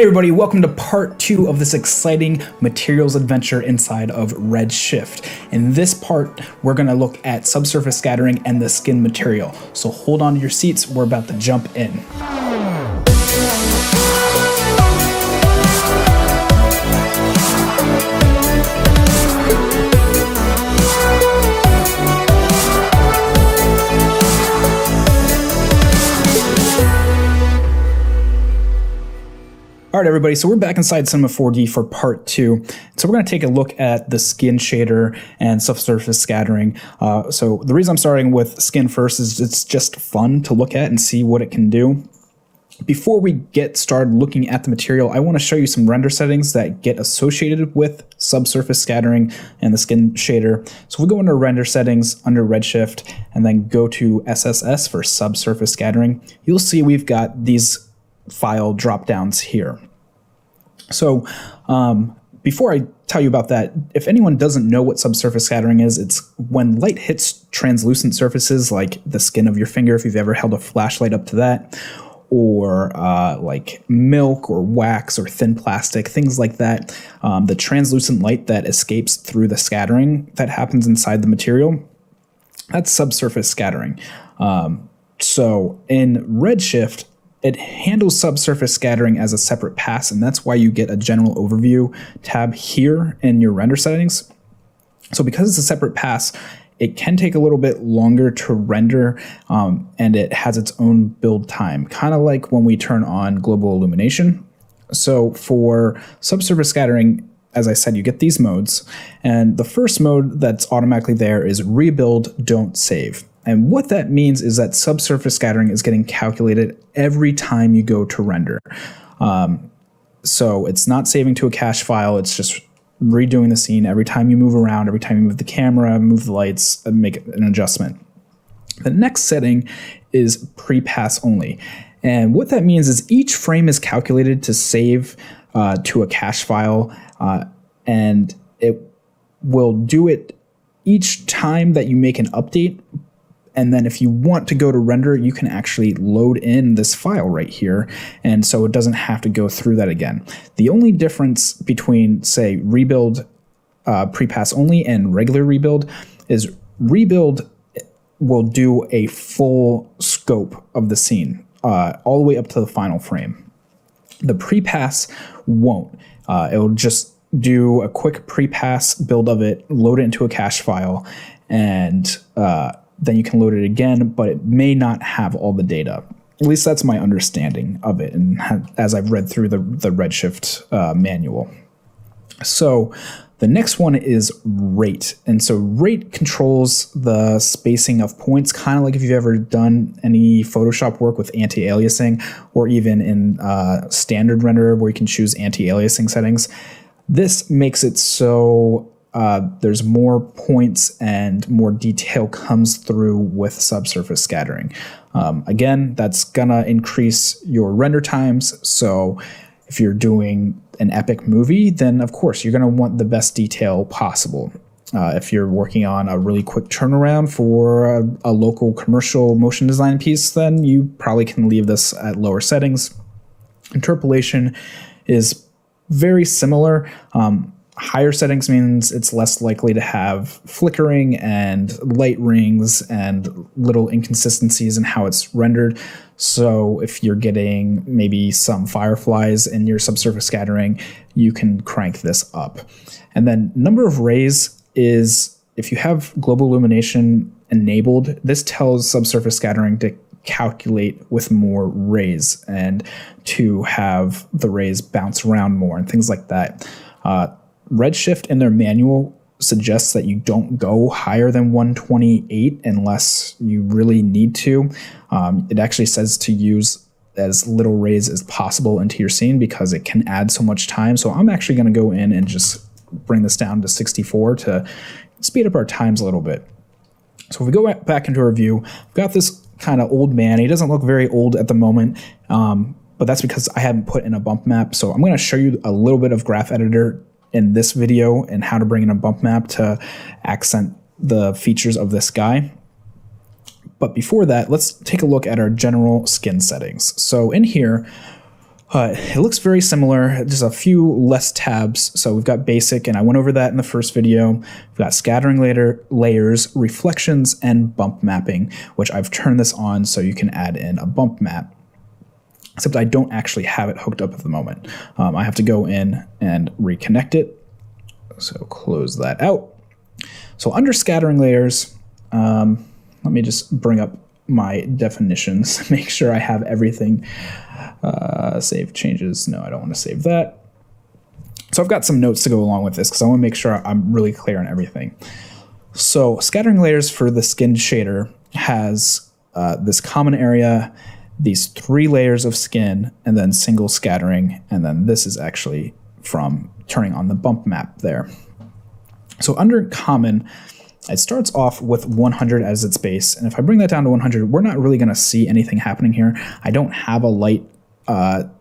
Hey everybody, welcome to part 2 of this exciting materials adventure inside of Redshift. In this part, we're going to look at subsurface scattering and the skin material. So hold on to your seats, we're about to jump in. Alright everybody, so we're back inside Cinema 4D for part 2. So we're going to take a look at the skin shader and subsurface scattering. So the reason I'm starting with skin first is it's just fun to look at and see what it can do. Before we get started looking at the material, I want to show you some render settings that get associated with subsurface scattering and the skin shader. So if we go into render settings under Redshift and then go to SSS for subsurface scattering, you'll see we've got these file drop downs here. So before I tell you about that, if anyone doesn't know what subsurface scattering is, it's when light hits translucent surfaces like the skin of your finger, if you've ever held a flashlight up to that, or like milk or wax or thin plastic, things like that. The translucent light that escapes through the scattering that happens inside the material, that's subsurface scattering. So in Redshift, it handles subsurface scattering as a separate pass, and that's why you get a general overview tab here in your render settings. So because it's a separate pass, it can take a little bit longer to render, and it has its own build time, kind of like when we turn on global illumination. So for subsurface scattering, as I said, you get these modes, and the first mode that's automatically there is rebuild, don't save. And what that means is that subsurface scattering is getting calculated every time you go to render. So it's not saving to a cache file, it's just redoing the scene every time you move around, every time you move the camera, move the lights, and make an adjustment. The next setting is pre-pass only. And what that means is each frame is calculated to save to a cache file, and it will do it each time that you make an update. And then if you want to go to render, you can actually load in this file right here. And so it doesn't have to go through that again. The only difference between, say, rebuild pre-pass only and regular rebuild is rebuild will do a full scope of the scene all the way up to the final frame. The pre-pass won't. It will just do a quick pre-pass build of it, load it into a cache file, and then you can load it again, but it may not have all the data. At least that's my understanding of it, and as I've read through the Redshift manual. So the next one is rate. And so rate controls the spacing of points, kind of like if you've ever done any Photoshop work with anti-aliasing, or even in standard renderer where you can choose anti-aliasing settings. This makes it so there's more points and more detail comes through with subsurface scattering. Again, that's gonna increase your render times. So if you're doing an epic movie, then of course you're gonna want the best detail possible. If you're working on a really quick turnaround for a local commercial motion design piece, then you probably can leave this at lower settings. Interpolation is very similar. Higher settings means it's less likely to have flickering and light rings and little inconsistencies in how it's rendered. So if you're getting maybe some fireflies in your subsurface scattering, you can crank this up. And then number of rays is, if you have global illumination enabled, this tells subsurface scattering to calculate with more rays and to have the rays bounce around more and things like that. Redshift in their manual suggests that you don't go higher than 128 unless you really need to. It actually says to use as little rays as possible into your scene because it can add so much time. So I'm actually going to go in and just bring this down to 64 to speed up our times a little bit. So if we go back into our view, we've got this kind of old man. He doesn't look very old at the moment, but that's because I haven't put in a bump map. So I'm going to show you a little bit of graph editor in this video and how to bring in a bump map to accent the features of this guy. But before that, let's take a look at our general skin settings. So in here, It looks very similar, just a few less tabs. So we've got basic, and I went over that in the first video. We've got scattering layers, reflections, and bump mapping, which I've turned this on so you can add in a bump map. Except I don't actually have it hooked up at the moment. I have to go in and reconnect it. So close that out. So under scattering layers, let me just bring up my definitions, make sure I have everything. Save changes. No, I don't want to save that. So I've got some notes to go along with this because I want to make sure I'm really clear on everything. So scattering layers for the skin shader has this common area, these 3 layers of skin, and then single scattering. And then this is actually from turning on the bump map there. So under common, it starts off with 100 as its base. And if I bring that down to 100, we're not really going to see anything happening here. I don't have a light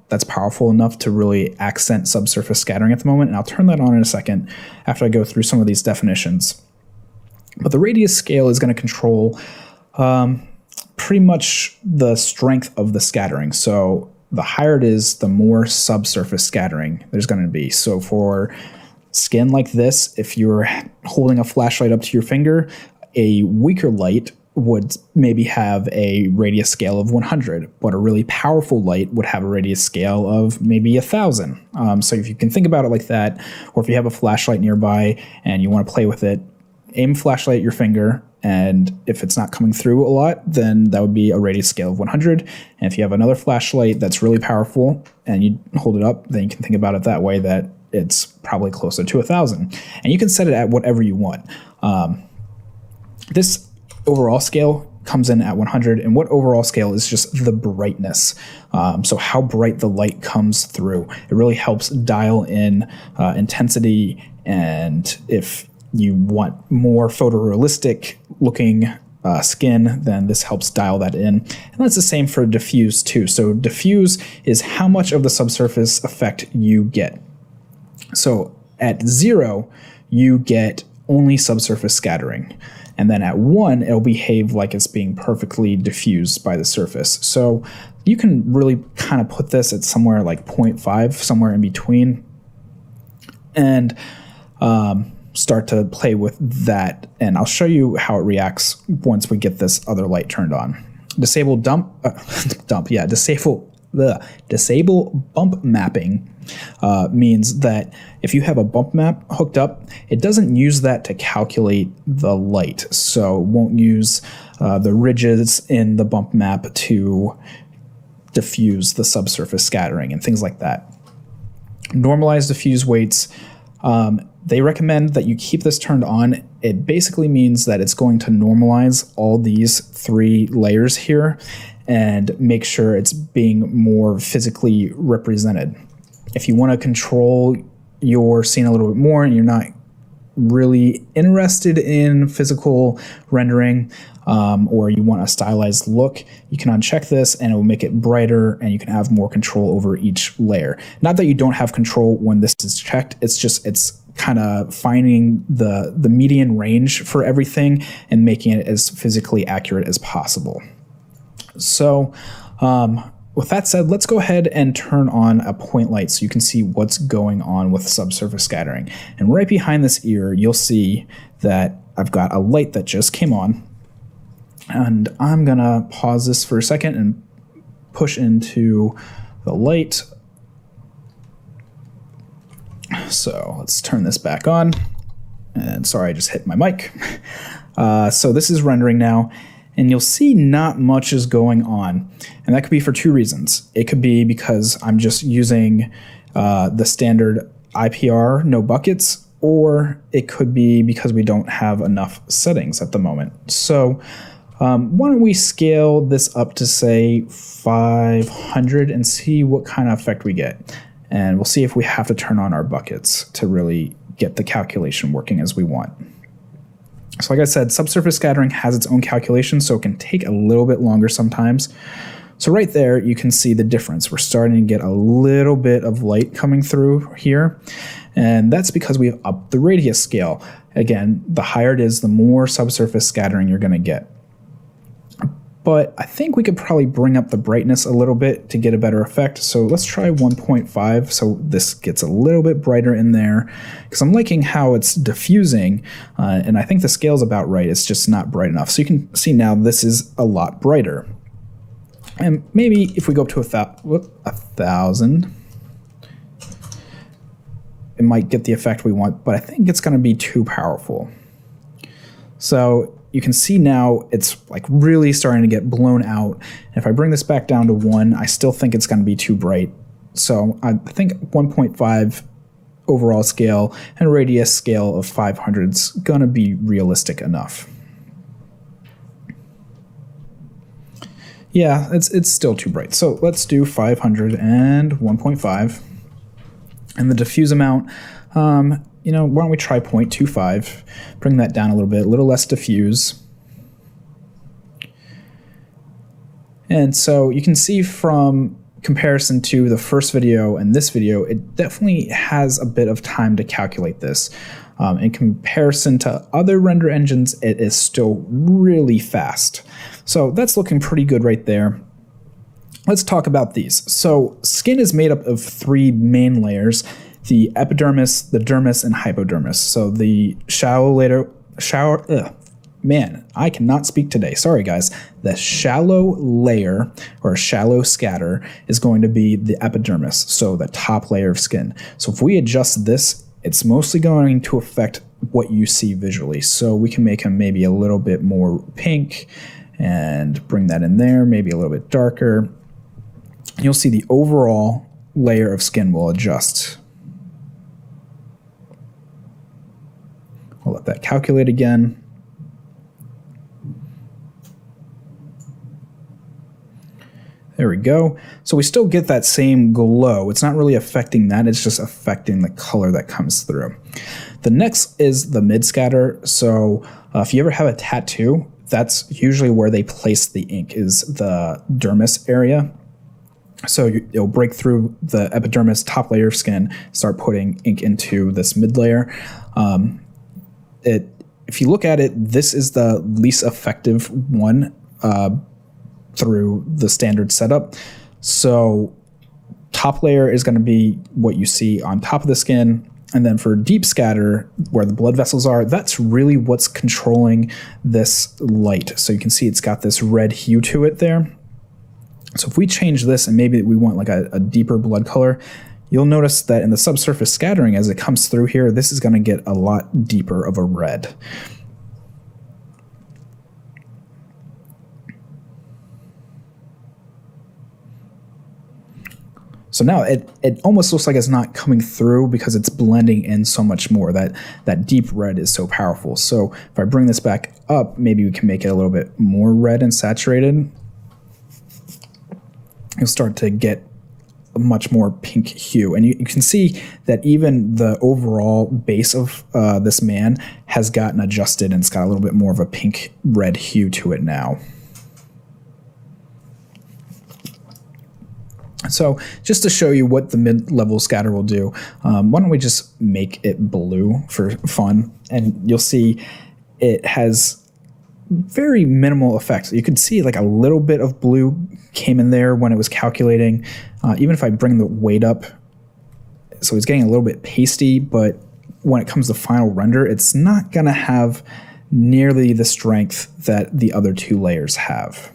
that's powerful enough to really accent subsurface scattering at the moment. And I'll turn that on in a second after I go through some of these definitions. But the radius scale is going to control pretty much the strength of the scattering. So the higher it is, the more subsurface scattering there's going to be. So for skin like this, if you're holding a flashlight up to your finger, a weaker light would maybe have a radius scale of 100, but a really powerful light would have a radius scale of maybe 1,000. So if you can think about it like that, or if you have a flashlight nearby and you want to play with it, aim flashlight at your finger, and if it's not coming through a lot, then that would be a radius scale of 100. And if you have another flashlight that's really powerful and you hold it up, then you can think about it that way, that it's probably closer to 1,000. And you can set it at whatever you want. This overall scale comes in at 100, and what overall scale is just the brightness. So how bright the light comes through. It really helps dial in intensity, and if you want more photorealistic looking skin, then this helps dial that in. And that's the same for diffuse too. So diffuse is how much of the subsurface effect you get. So at 0, you get only subsurface scattering. And then at 1, it'll behave like it's being perfectly diffused by the surface. So you can really kind of put this at somewhere like 0.5, somewhere in between, and start to play with that. And I'll show you how it reacts once we get this other light turned on. Disable disable bump mapping means that if you have a bump map hooked up, it doesn't use that to calculate the light. So it won't use the ridges in the bump map to diffuse the subsurface scattering and things like that. Normalized diffuse weights, they recommend that you keep this turned on. It basically means that it's going to normalize all these 3 layers here and make sure it's being more physically represented. If you want to control your scene a little bit more and you're not really interested in physical rendering, or you want a stylized look, you can uncheck this and it will make it brighter and you can have more control over each layer. Not that you don't have control when this is checked, it's kind of finding the median range for everything and making it as physically accurate as possible. So with that said, let's go ahead and turn on a point light so you can see what's going on with subsurface scattering. And right behind this ear, you'll see that I've got a light that just came on. And I'm gonna pause this for a second and push into the light. So let's turn this back on. And sorry, I just hit my mic. So this is rendering now. And you'll see not much is going on. And that could be for 2 reasons. It could be because I'm just using the standard IPR, no buckets, or it could be because we don't have enough settings at the moment. So why don't we scale this up to, say, 500 and see what kind of effect we get. And we'll see if we have to turn on our buckets to really get the calculation working as we want. So like I said, subsurface scattering has its own calculation, so it can take a little bit longer sometimes. So right there, you can see the difference. We're starting to get a little bit of light coming through here, and that's because we've upped the radius scale. Again, the higher it is, the more subsurface scattering you're going to get. but I think we could probably bring up the brightness a little bit to get a better effect. So let's try 1.5, so this gets a little bit brighter in there, because I'm liking how it's diffusing, and I think the scale's about right. It's just not bright enough. So you can see now this is a lot brighter. And maybe if we go up to 1,000, it might get the effect we want, but I think it's going to be too powerful. So you can see now it's like really starting to get blown out. And if I bring this back down to 1, I still think it's going to be too bright. So I think 1.5 overall scale and radius scale of 500 is going to be realistic enough. Yeah, it's still too bright. So let's do 500 and 1.5. And the diffuse amount, you know, why don't we try 0.25, bring that down a little less diffuse. And so you can see from comparison to the first video and this video, it definitely has a bit of time to calculate this. In comparison to other render engines, it is still really fast. So that's looking pretty good right there. Let's talk about these. So skin is made up of 3 main layers: the epidermis, the dermis, and hypodermis. So the shallow layer, man, I cannot speak today. Sorry, guys. The shallow layer or shallow scatter is going to be the epidermis, so the top layer of skin. So if we adjust this, it's mostly going to affect what you see visually. So we can make him maybe a little bit more pink and bring that in there, maybe a little bit darker. You'll see the overall layer of skin will adjust. I'll let that calculate again. There we go. So we still get that same glow. It's not really affecting that, it's just affecting the color that comes through. The next is the mid scatter. So if you ever have a tattoo, that's usually where they place the ink, is the dermis area. So you'll break through the epidermis top layer of skin, start putting ink into this mid layer. If you look at it, this is the least effective one through the standard setup. So top layer is going to be what you see on top of the skin. And then for deep scatter, where the blood vessels are, that's really what's controlling this light. So you can see it's got this red hue to it there. So if we change this and maybe we want like a deeper blood color, you'll notice that in the subsurface scattering, as it comes through here, this is going to get a lot deeper of a red. So now it almost looks like it's not coming through because it's blending in so much more. That deep red is so powerful. So if I bring this back up, maybe we can make it a little bit more red and saturated. You'll start to get a much more pink hue. And you can see that even the overall base of this man has gotten adjusted, and it's got a little bit more of a pink red hue to it now. So just to show you what the mid-level scatter will do, why don't we just make it blue for fun, and you'll see it has very minimal effects. You can see like a little bit of blue came in there when it was calculating. Even if I bring the weight up, so it's getting a little bit pasty, but when it comes to final render, it's not going to have nearly the strength that the other 2 layers have.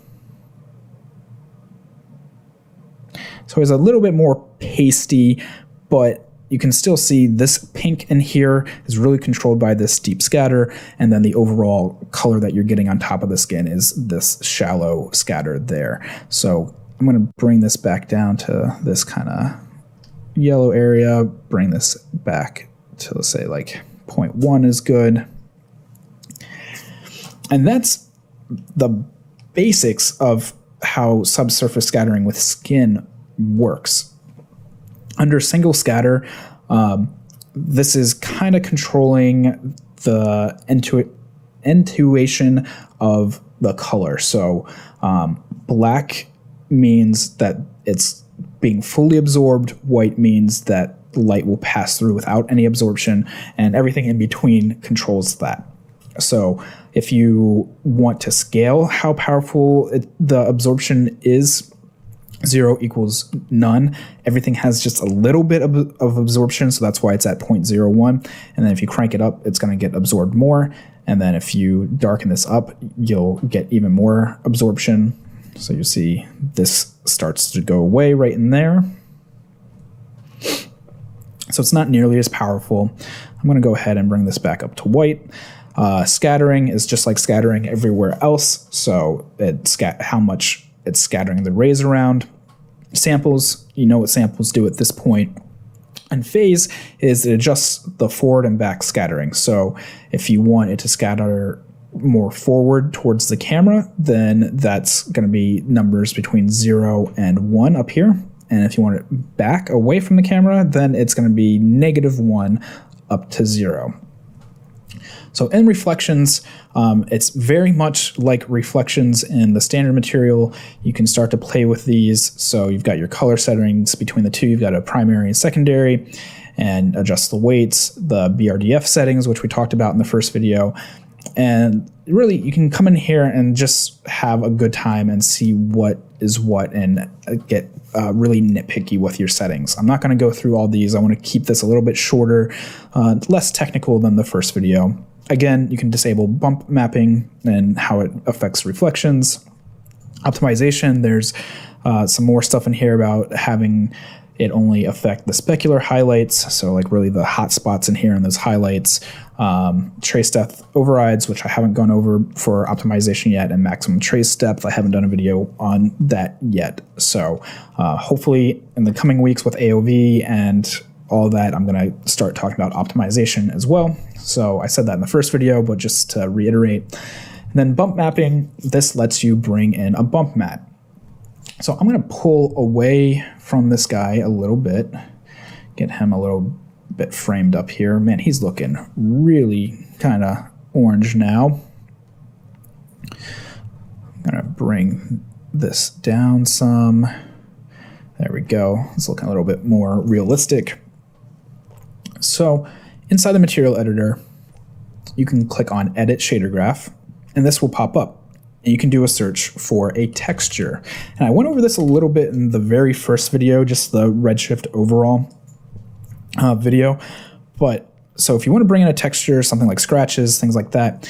So it's a little bit more pasty, but you can still see this pink in here is really controlled by this deep scatter, and then the overall color that you're getting on top of the skin is this shallow scatter there. So I'm going to bring this back down to this kind of yellow area, bring this back to, let's say, like 0.1 is good. And that's the basics of how subsurface scattering with skin works. Under single scatter, this is kind of controlling the intuition of the color. So black means that it's being fully absorbed, white means that light will pass through without any absorption, and everything in between controls that. So if you want to scale how powerful the absorption is, 0 equals none. Everything has just a little bit of absorption, so that's why it's at 0.01. And then if you crank it up, it's going to get absorbed more. And then if you darken this up, you'll get even more absorption. So you see this starts to go away right in there. So it's not nearly as powerful. I'm going to go ahead and bring this back up to white. Scattering is just like scattering everywhere else. So how much it's scattering the rays around. Samples, you know what samples do at this point. And phase is it adjusts the forward and back scattering. So if you want it to scatter more forward towards the camera, then that's going to be numbers between 0 and 1 up here. And if you want it back away from the camera, then it's going to be -1 up to 0. So in reflections, it's very much like reflections in the standard material. You can start to play with these. So you've got your color settings between the two. You've got a primary and secondary, and adjust the weights, the BRDF settings, which we talked about in the first video. And really, you can come in here and just have a good time and see what is what and get really nitpicky with your settings. I'm not going to go through all these. I want to keep this a little bit shorter, less technical than the first video. Again, you can disable bump mapping and how it affects reflections. Optimization, there's some more stuff in here about having it only affect the specular highlights, so like really the hot spots in here and those highlights. Trace depth overrides, which I haven't gone over for optimization yet, and maximum trace depth. I haven't done a video on that yet. So hopefully in the coming weeks with AOV and all that, I'm going to start talking about optimization as well. So I said that in the first video, but just to reiterate. And then bump mapping, this lets you bring in a bump mat. So I'm going to pull away from this guy a little bit, get him a little bit framed up here. Man, he's looking really kind of orange now. I'm going to bring this down some. There we go. It's looking a little bit more realistic. So inside the material editor, you can click on Edit Shader Graph, and this will pop up. And you can do a search for a texture. And I went over this a little bit in the very first video, just the Redshift overall video. But so if you want to bring in a texture, something like scratches, things like that,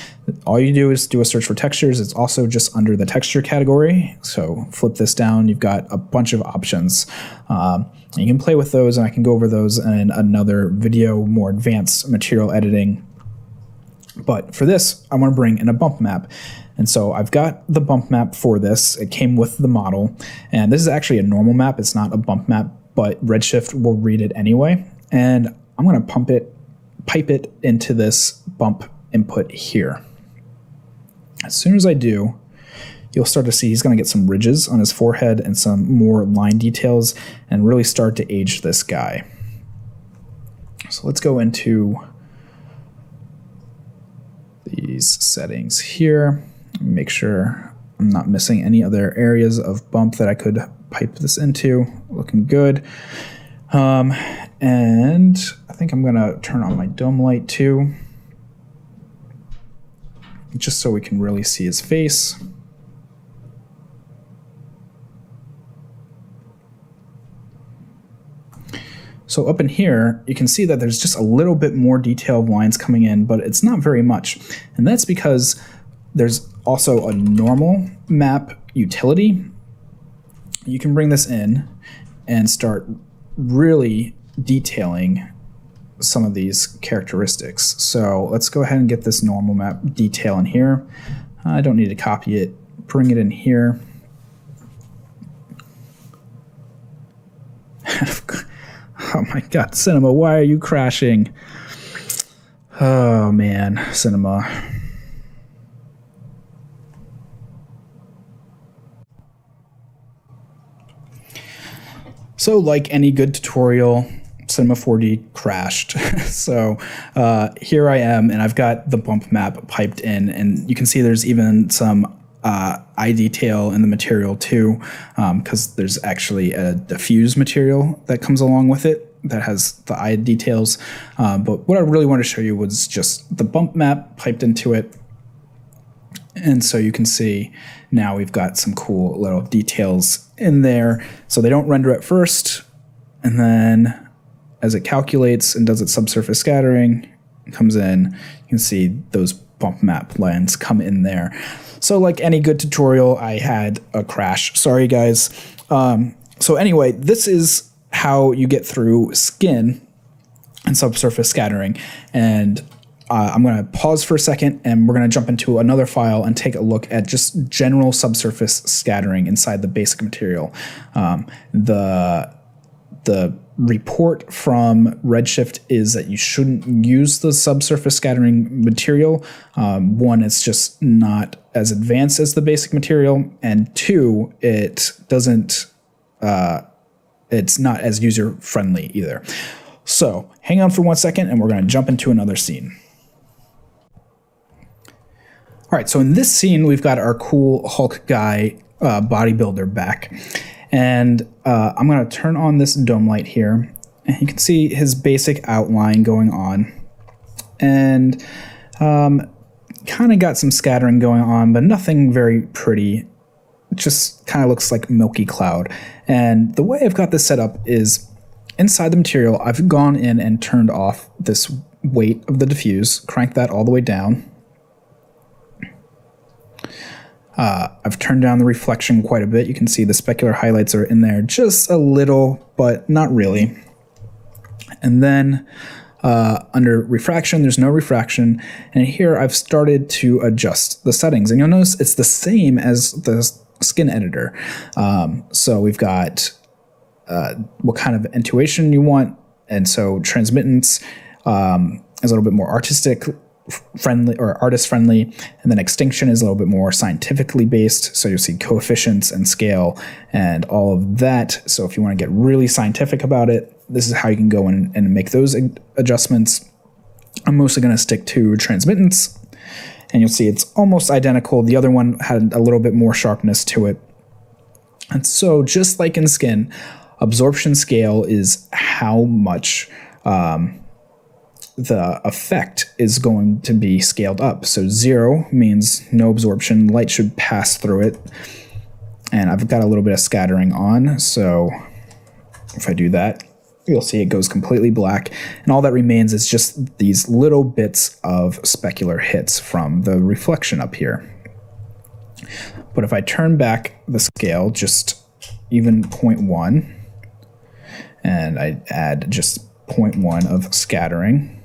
all you do is do a search for textures. It's also just under the texture category. So flip this down, you've got a bunch of options. You can play with those, and I can go over those in another video, more advanced material editing. But for this, I want to bring in a bump map. And so I've got the bump map for this. It came with the model. And this is actually a normal map. It's not a bump map, but Redshift will read it anyway. And I'm going to pipe it into this bump input here. As soon as I do, you'll start to see he's going to get some ridges on his forehead and some more line details and really start to age this guy. So let's go into these settings here. Make sure I'm not missing any other areas of bump that I could pipe this into. Looking good. And I think I'm going to turn on my dome light too, just so we can really see his face. So up in here, you can see that there's just a little bit more detailed lines coming in, but it's not very much. And that's because there's also a normal map utility. You can bring this in and start really detailing some of these characteristics. So let's go ahead and get this normal map detail in here. I don't need to copy it, bring it in here. Oh my God, Cinema, why are you crashing? Oh man, Cinema. So like any good tutorial, Cinema 4D crashed. So here I am, and I've got the bump map piped in, and you can see there's even some eye detail in the material too, because there's actually a diffuse material that comes along with it, that has the eye details. But what I really want to show you was just the bump map piped into it. And so you can see now we've got some cool little details in there. So they don't render at first, and then as it calculates and does its subsurface scattering, comes in, you can see those bump map lines come in there. So like any good tutorial, I had a crash. Sorry, guys. So anyway, this is how you get through skin and subsurface scattering. And I'm going to pause for a second, and we're going to jump into another file and take a look at just general subsurface scattering inside the basic material. The report from Redshift is that you shouldn't use the subsurface scattering material. One, it's just not as advanced as the basic material, and two, it's not as user-friendly either. So hang on for 1 second, and we're going to jump into another scene. All right, so in this scene, we've got our cool Hulk guy bodybuilder back. And I'm going to turn on this dome light here. And you can see his basic outline going on. And kind of got some scattering going on, but nothing very pretty. It just kind of looks like milky cloud. And the way I've got this set up is inside the material, I've gone in and turned off this weight of the diffuse, cranked that all the way down. I've turned down the reflection quite a bit. You can see the specular highlights are in there just a little, but not really. And then under refraction, there's no refraction. And here I've started to adjust the settings. And you'll notice it's the same as the skin editor. So we've got what kind of intuition you want. And so transmittance is a little bit more artistic friendly or artist friendly, and then extinction is a little bit more scientifically based, so you'll see coefficients and scale and all of that. So if you want to get really scientific about it, this is how you can go in and make those adjustments. I'm mostly going to stick to transmittance, and you'll see it's almost identical. The other one had a little bit more sharpness to it. And so just like in skin, absorption scale is how much the effect is going to be scaled up. So 0 means no absorption. Light should pass through it. And I've got a little bit of scattering on. So if I do that, you'll see it goes completely black. And all that remains is just these little bits of specular hits from the reflection up here. But if I turn back the scale, just even 0.1, and I add just 0.1 of scattering,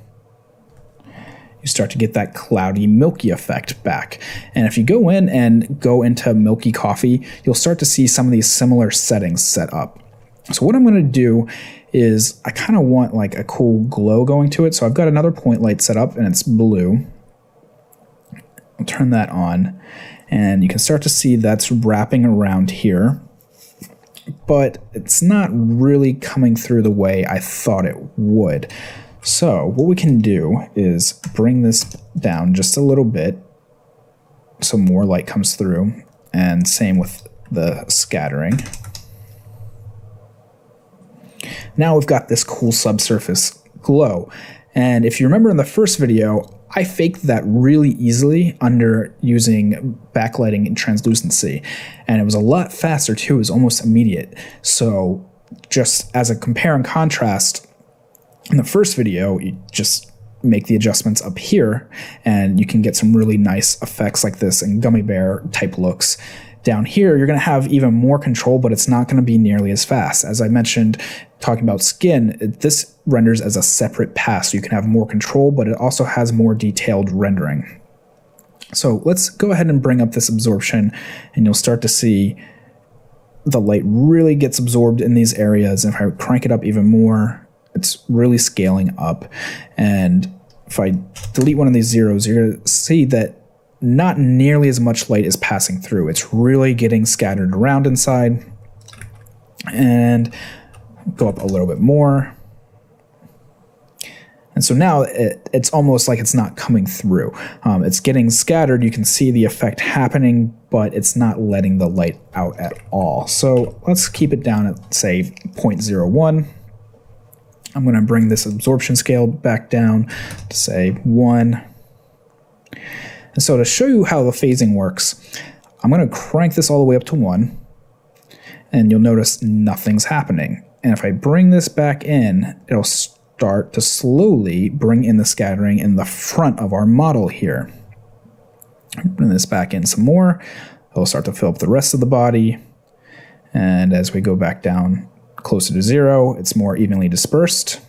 you start to get that cloudy, milky effect back. And if you go in and go into milky coffee, you'll start to see some of these similar settings set up. So what I'm going to do is I kind of want like a cool glow going to it. So I've got another point light set up, and it's blue. I'll turn that on, and you can start to see that's wrapping around here. But it's not really coming through the way I thought it would. So what we can do is bring this down just a little bit so more light comes through, and same with the scattering. Now we've got this cool subsurface glow. And if you remember in the first video, I faked that really easily under using backlighting and translucency. And it was a lot faster too, it was almost immediate. So just as a compare and contrast, in the first video, you just make the adjustments up here, and you can get some really nice effects like this and gummy bear type looks. Down here, you're going to have even more control, but it's not going to be nearly as fast. As I mentioned, talking about skin, this renders as a separate pass, so you can have more control, but it also has more detailed rendering. So let's go ahead and bring up this absorption, and you'll start to see the light really gets absorbed in these areas. And if I crank it up even more, it's really scaling up. And if I delete one of these zeros, you're going to see that not nearly as much light is passing through. It's really getting scattered around inside. And go up a little bit more. And so now it's almost like it's not coming through. It's getting scattered. You can see the effect happening, but it's not letting the light out at all. So let's keep it down at, say, 0.01. I'm going to bring this absorption scale back down to say 1. And so to show you how the phasing works, I'm going to crank this all the way up to 1, and you'll notice nothing's happening. And if I bring this back in, it'll start to slowly bring in the scattering in the front of our model here. Bring this back in some more. It'll start to fill up the rest of the body. And as we go back down closer to 0, it's more evenly dispersed.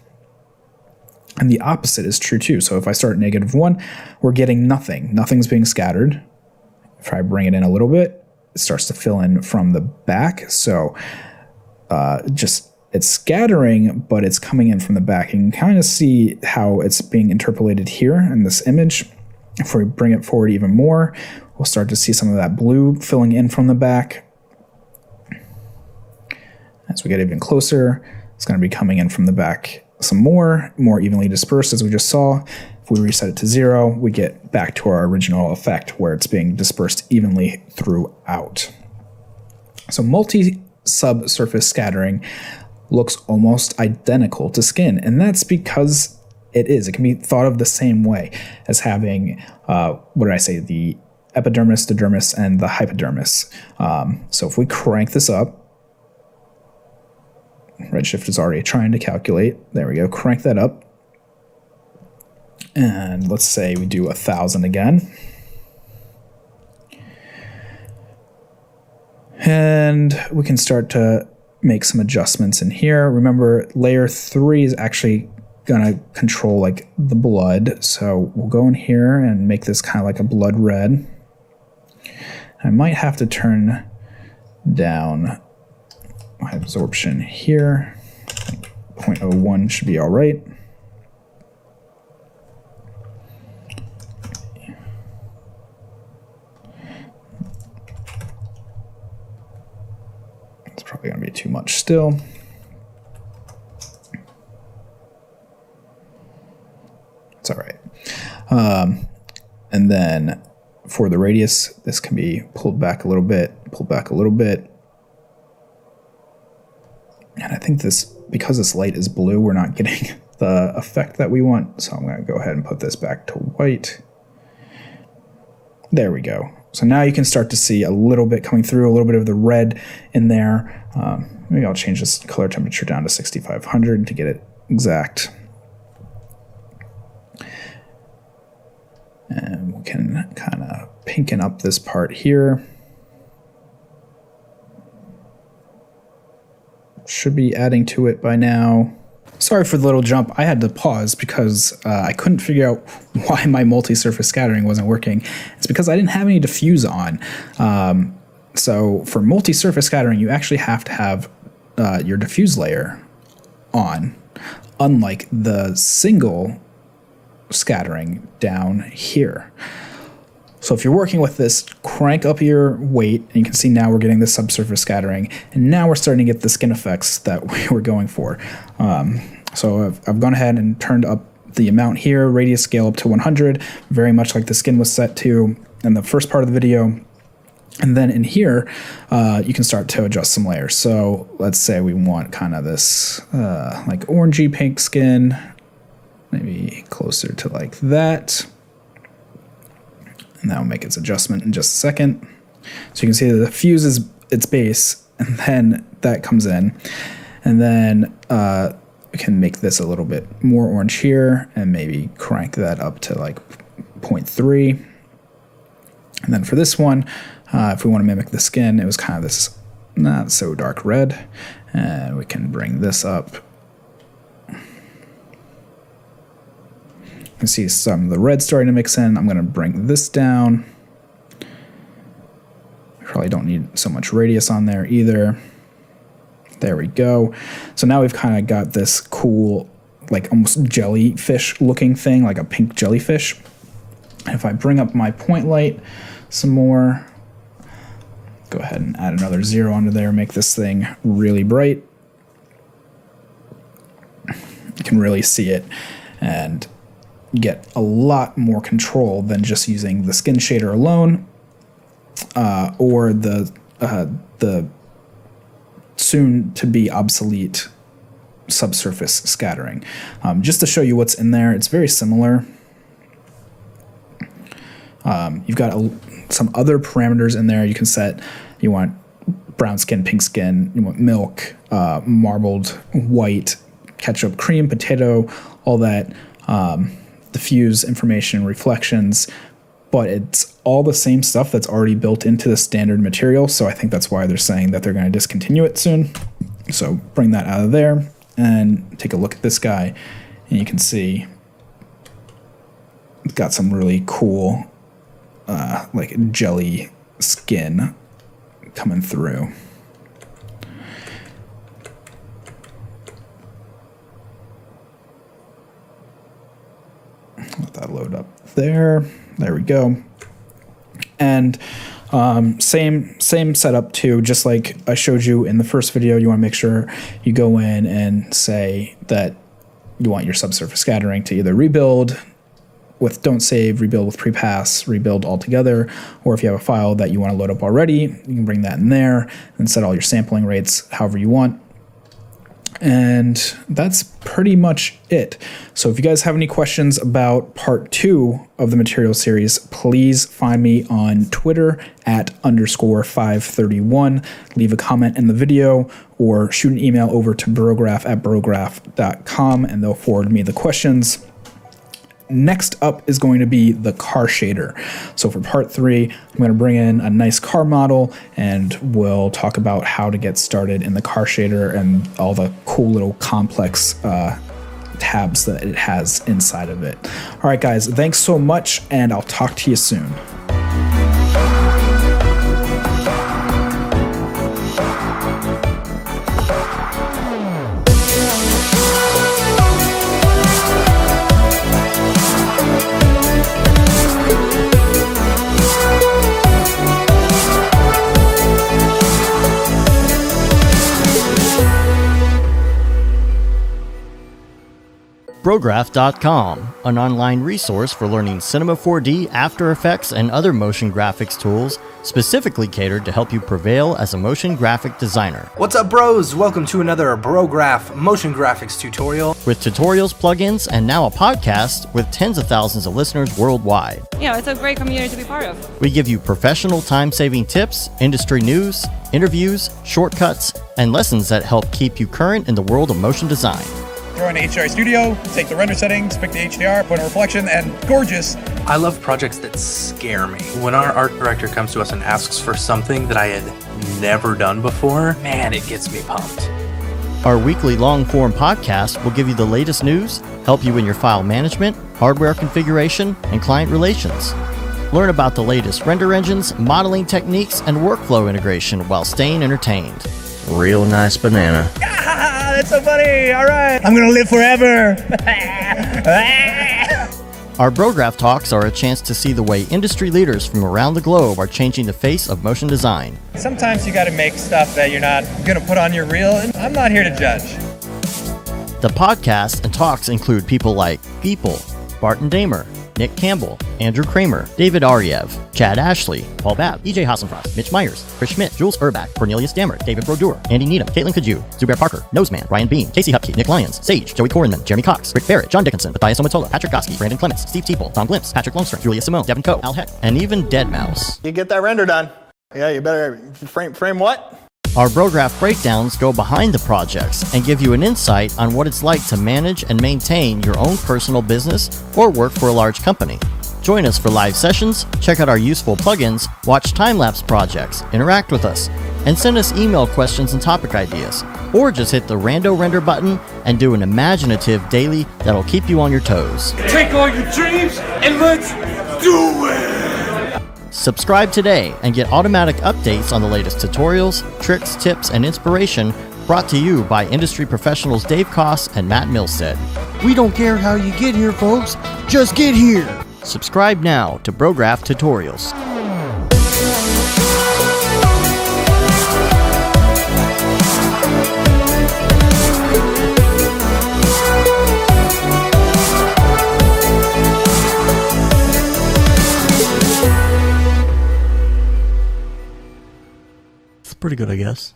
And the opposite is true too. So if I start at -1, we're getting nothing. Nothing's being scattered. If I bring it in a little bit, it starts to fill in from the back. So it's scattering, but it's coming in from the back. You can kind of see how it's being interpolated here in this image. If we bring it forward even more, we'll start to see some of that blue filling in from the back. As we get even closer, it's going to be coming in from the back some more evenly dispersed, as we just saw. If we reset it to 0, we get back to our original effect where it's being dispersed evenly throughout. So multi-subsurface scattering looks almost identical to skin, and that's because it is. It can be thought of the same way as having, the epidermis, the dermis, and the hypodermis. So if we crank this up, Redshift is already trying to calculate. There we go, crank that up. And let's say we do 1,000 again. And we can start to make some adjustments in here. Remember, layer 3 is actually gonna control like the blood. So we'll go in here and make this kind of like a blood red. I might have to turn down my absorption here. 0.01 should be all right. It's probably going to be too much still. It's all right. And then for the radius, this can be pulled back a little bit, And I think this, because this light is blue, we're not getting the effect that we want. So I'm going to go ahead and put this back to white. There we go. So now you can start to see a little bit coming through, a little bit of the red in there. Maybe I'll change this color temperature down to 6500 to get it exact. And we can kind of pinken up this part here. Should be adding to it by now. Sorry for the little jump. I had to pause because I couldn't figure out why my multi-surface scattering wasn't working. It's because I didn't have any diffuse on. So for multi-surface scattering, you actually have to have your diffuse layer on, unlike the single scattering down here. So if you're working with this, crank up your weight, and you can see now we're getting the subsurface scattering, and now we're starting to get the skin effects that we were going for. So I've gone ahead and turned up the amount here, radius scale up to 100, very much like the skin was set to in the first part of the video. And then in here, you can start to adjust some layers. So let's say we want kind of this like orangey pink skin, maybe closer to like that. And that'll make its adjustment in just a second. So you can see that the fuse is its base, and then that comes in. And then we can make this a little bit more orange here, and maybe crank that up to like 0.3. And then for this one, if we want to mimic the skin, it was kind of this not so dark red. And we can bring this up. You can see some of the red starting to mix in. I'm going to bring this down. Probably don't need so much radius on there either. There we go. So now we've kind of got this cool, like almost jellyfish looking thing, like a pink jellyfish. And if I bring up my point light some more, go ahead and add another 0 onto there, make this thing really bright. You can really see it and get a lot more control than just using the skin shader alone, or the soon to be obsolete subsurface scattering. Just to show you what's in there, it's very similar. You've got some other parameters in there. You can set, you want brown skin, pink skin, you want milk, marbled white, ketchup, cream, potato, all that, diffuse information, reflections, but it's all the same stuff that's already built into the standard material. So I think that's why they're saying that they're going to discontinue it soon. So bring that out of there and take a look at this guy, and you can see it's got some really cool like jelly skin coming through. Let that load up there. There we go. And same setup too, just like I showed you in the first video. You want to make sure you go in and say that you want your subsurface scattering to either rebuild with don't save, rebuild with prepass, rebuild altogether, or if you have a file that you want to load up already, you can bring that in there and set all your sampling rates however you want. And that's pretty much it. So if you guys have any questions about part 2 of the material series, please find me on Twitter at _531. Leave a comment in the video or shoot an email over to Brograph at brograph.com and they'll forward me the questions. Next up is going to be the car shader. So for part 3, I'm going to bring in a nice car model and we'll talk about how to get started in the car shader and all the cool little complex tabs that it has inside of it. All right, guys, thanks so much, and I'll talk to you soon. Brograph.com, an online resource for learning Cinema 4D, After Effects, and other motion graphics tools specifically catered to help you prevail as a motion graphic designer. What's up, bros? Welcome to another Brograph motion graphics tutorial. With tutorials, plugins, and now a podcast with tens of thousands of listeners worldwide. Yeah, it's a great community to be part of. We give you professional time-saving tips, industry news, interviews, shortcuts, and lessons that help keep you current in the world of motion design. Throw in HDR Studio, take the render settings, pick the HDR, put in a reflection, and gorgeous. I love projects that scare me. When our art director comes to us and asks for something that I had never done before, man, it gets me pumped. Our weekly long-form podcast will give you the latest news, help you in your file management, hardware configuration, and client relations. Learn about the latest render engines, modeling techniques, and workflow integration while staying entertained. Real nice banana. Ah, that's so funny. All right. I'm going to live forever. Our Brograph Talks are a chance to see the way industry leaders from around the globe are changing the face of motion design. Sometimes you got to make stuff that you're not going to put on your reel, and I'm not here to judge. The podcasts and talks include people like Beeple, Barton Damer, Nick Campbell, Andrew Kramer, David Ariev, Chad Ashley, Paul Babb, EJ Hassenfrost, Mitch Myers, Chris Schmidt, Jules Urbach, Cornelius Dammert, David Brodeur, Andy Needham, Caitlin Kaju, Zubair Parker, Noseman, Ryan Bean, Casey Hupke, Nick Lyons, Sage, Joey Korenman, Jeremy Cox, Rick Barrett, John Dickinson, Matthias Omatola, Patrick Goski, Brandon Clements, Steve Teeple, Tom Glimpse, Patrick Longstrom, Julia Simone, Devin Coe, Al Heck, and even Deadmau5. You get that render done. Yeah, you better frame what? Our Brograph breakdowns go behind the projects and give you an insight on what it's like to manage and maintain your own personal business or work for a large company. Join us for live sessions, check out our useful plugins, watch time-lapse projects, interact with us, and send us email questions and topic ideas. Or just hit the Rando Render button and do an imaginative daily that'll keep you on your toes. Take all your dreams and let's do it! Subscribe today and get automatic updates on the latest tutorials, tricks, tips, and inspiration brought to you by industry professionals Dave Koss and Matt Milstead. We don't care how you get here, folks. Just get here. Subscribe now to Brograph Tutorials. It's pretty good, I guess.